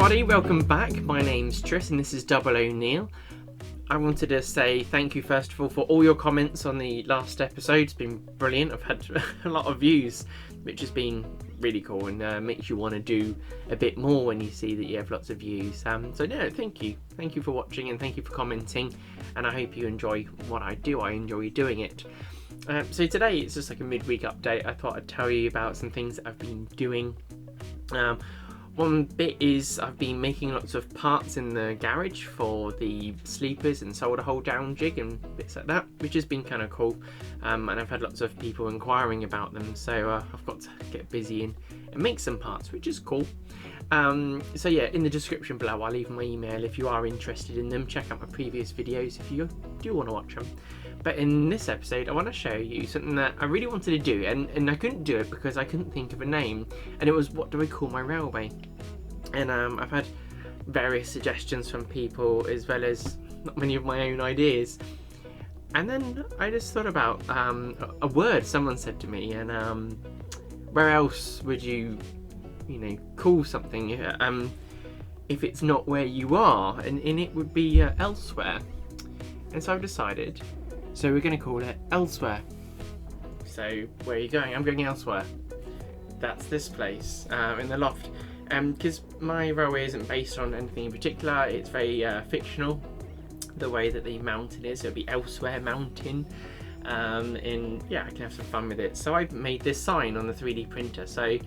everybody, welcome back. My name's Tris and this is Double O'Neill. I wanted to say thank you first of all for all your comments on the last episode. It's been brilliant. I've had a lot of views, which has been really cool and makes you want to do a bit more when you see that you have lots of views. So no, thank you. Thank you for watching and thank you for commenting, and I hope you enjoy what I do. I enjoy doing it. So today it's just like a midweek update. I thought I'd tell you about some things that I've been doing. One bit is I've been making lots of parts in the garage for the sleepers and solder hole down jig and bits like that, which has been kind of cool. And I've had lots of people inquiring about them, so I've got to get busy and make some parts, which is cool. So yeah, in the description below I'll leave my email if you are interested in them. Check out my previous videos if you do want to watch them. But in this episode I want to show you something that I really wanted to do and I couldn't do it because I couldn't think of a name, and it was, what do I call my railway? And I've had various suggestions from people as well as not many of my own ideas. And then I just thought about a word someone said to me, and where else would you call something if it's not where you are? And it would be elsewhere. And so I've decided, so we're going to call it elsewhere. So where are you going? I'm going elsewhere. That's this place in the loft. Because my railway isn't based on anything in particular, it's very fictional, the way that the mountain is. It'll be Elsewhere Mountain, and yeah, I can have some fun with it. So I've made this sign on the 3D printer, so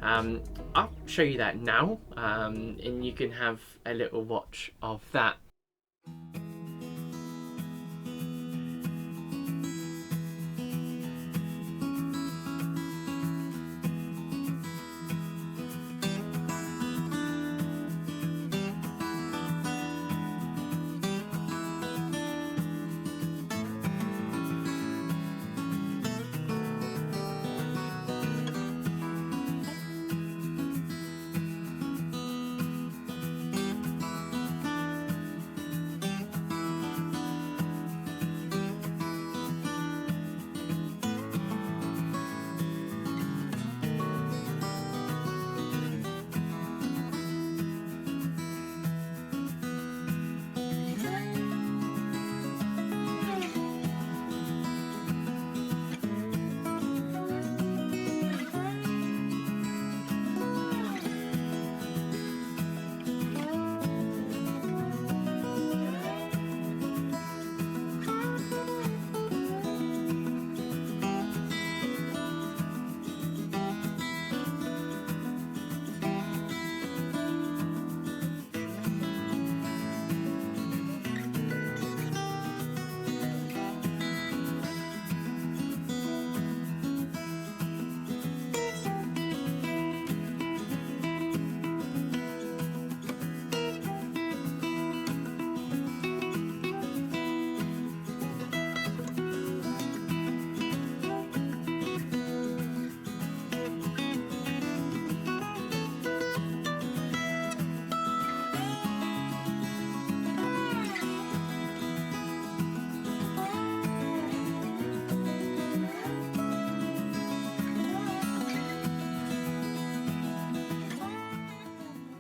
I'll show you that now, and you can have a little watch of that.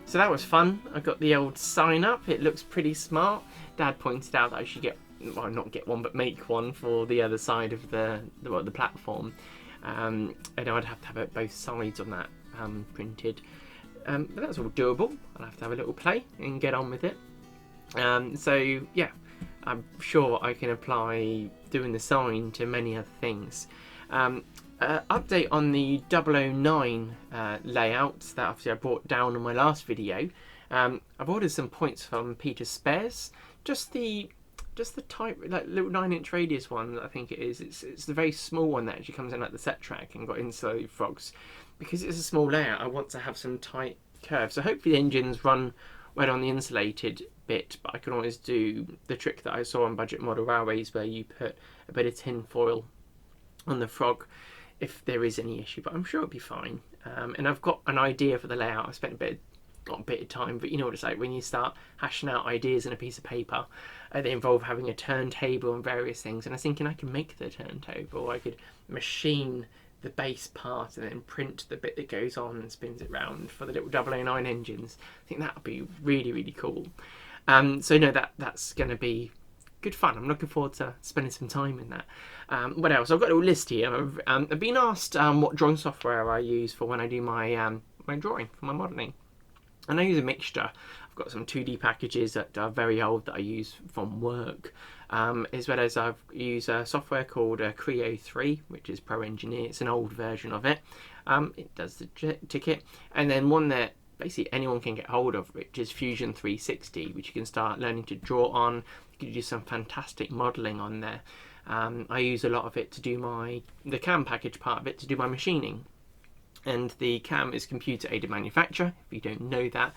So that was fun. I got the old sign up. It looks pretty smart. Dad pointed out that I should not get one, but make one for the other side of the platform. And I'd have to have it both sides on that printed. But that's all doable. I'll have to have a little play and get on with it. So yeah, I'm sure I can apply doing the sign to many other things. Update on the 009 layout that obviously I brought down on my last video. I've ordered some points from Peter Spares. Just the type, like little 9-inch radius one, I think it is. It's the very small one that actually comes in like the set track and got insulated frogs. Because it's a small layout, I want to have some tight curves. So hopefully the engines run well on the insulated bit, but I can always do the trick that I saw on budget model railways where you put a bit of tin foil on the frog if there is any issue, but I'm sure it'll be fine. And I've got an idea for the layout. I spent not a bit of time, but you know what it's like when you start hashing out ideas in a piece of paper. They involve having a turntable and various things, and I was thinking I could make the turntable, I could machine the base part and then print the bit that goes on and spins it round for the little 009 engines. I think that would be really, really cool. So no, that's going to be good fun. I'm looking forward to spending some time in that. What else? I've got a little list here. I've been asked what drawing software I use for when I do my my drawing, for my modelling. And I use a mixture. I've got some 2D packages that are very old that I use from work, as well as I've used a software called Creo 3, which is Pro Engineer. It's an old version of it. It does the ticket. And then one that basically anyone can get hold of, which is Fusion 360, which you can start learning to draw on. You can do some fantastic modelling on there. I use a lot of it to do the CAM package part of it, to do my machining. And the CAM is computer aided manufacture, if you don't know that.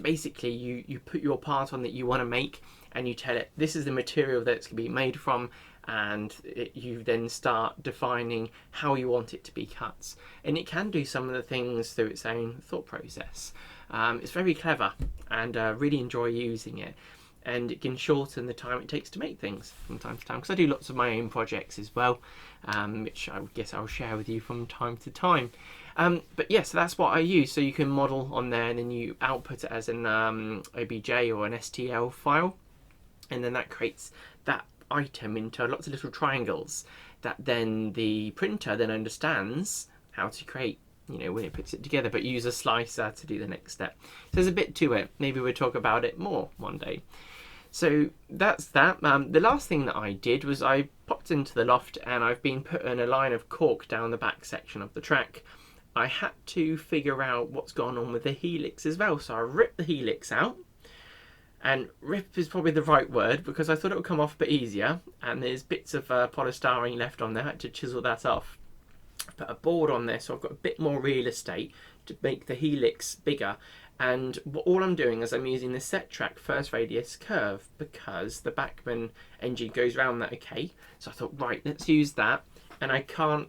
Basically you put your part on that you want to make, and you tell it this is the material that it's going to be made from, and you then start defining how you want it to be cut. And it can do some of the things through its own thought process. It's very clever, and really enjoy using it. And it can shorten the time it takes to make things from time to time, because I do lots of my own projects as well, which I guess I'll share with you from time to time. But yes, that's what I use. So you can model on there, and then you output it as an OBJ or an STL file, and then that creates that item into lots of little triangles that then the printer then understands how to create, you know, when it puts it together, but use a slicer to do the next step. So there's a bit to it. Maybe we'll talk about it more one day. So that's that. The last thing that I did was I popped into the loft, and I've been putting a line of cork down the back section of the track. I had to figure out what's gone on with the helix as well. So I ripped the helix out, and rip is probably the right word, because I thought it would come off a bit easier, and there's bits of polystyrene left on there. I had to chisel that off. Put a board on there so I've got a bit more real estate to make the helix bigger. And all I'm doing is I'm using the set track first radius curve, because the Bachmann engine goes around that. Okay, so I thought, right, let's use that, and I can't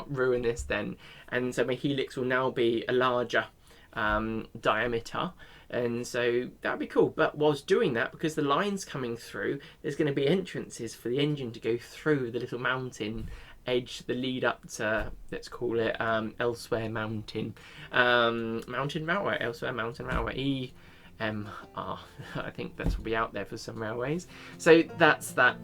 ruin this then. And so my helix will now be a larger diameter, and so that'd be cool. But whilst doing that, because the line's coming through, there's going to be entrances for the engine to go through the little mountain edge, the lead up to, let's call it Elsewhere Mountain Railway, Elsewhere Mountain Railway, EMR. I think that's will be out there for some railways. So that's that.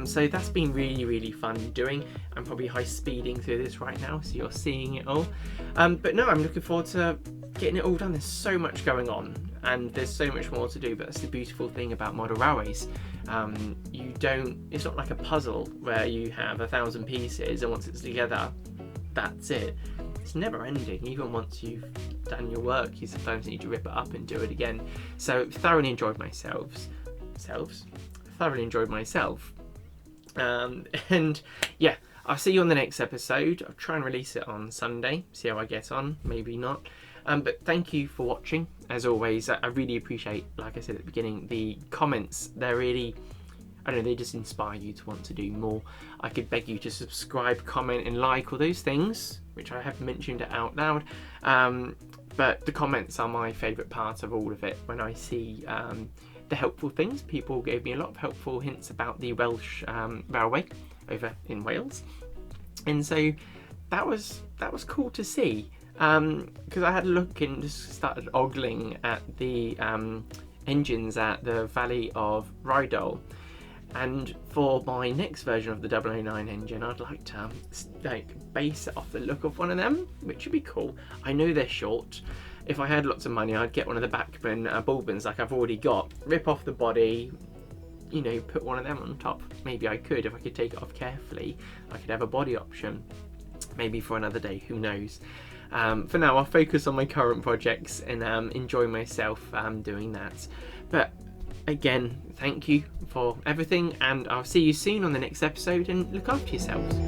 So that's been really fun doing. I'm probably high speeding through this right now, so you're seeing it all. But no, I'm looking forward to getting it all done. There's so much going on, and there's so much more to do. But that's the beautiful thing about model railways. It's not like a puzzle where you have 1,000 pieces, and once it's together, that's it. It's never ending. Even once you've done your work, you sometimes need to rip it up and do it again. So thoroughly enjoyed myself. And yeah, I'll see you on the next episode. I'll try and release it on Sunday, see how I get on, maybe not. But thank you for watching. As always, I really appreciate, like I said at the beginning, the comments. They're really, I don't know, they just inspire you to want to do more. I could beg you to subscribe, comment and like all those things, which I have mentioned out loud. But the comments are my favourite part of all of it. When I see the helpful things, people gave me a lot of helpful hints about the Welsh railway over in Wales, and so that was cool to see, because I had a look and just started ogling at the engines at the Valley of Rheidol, and for my next version of the 009 engine I'd like to base it off the look of one of them, which would be cool. I know they're short. If I had lots of money, I'd get one of the Bachmann Bulbins like I've already got, rip off the body, you know, put one of them on top. Maybe I could, if I could take it off carefully, I could have a body option. Maybe for another day, who knows. For now, I'll focus on my current projects and enjoy myself doing that. But again, thank you for everything, and I'll see you soon on the next episode, and look after yourselves.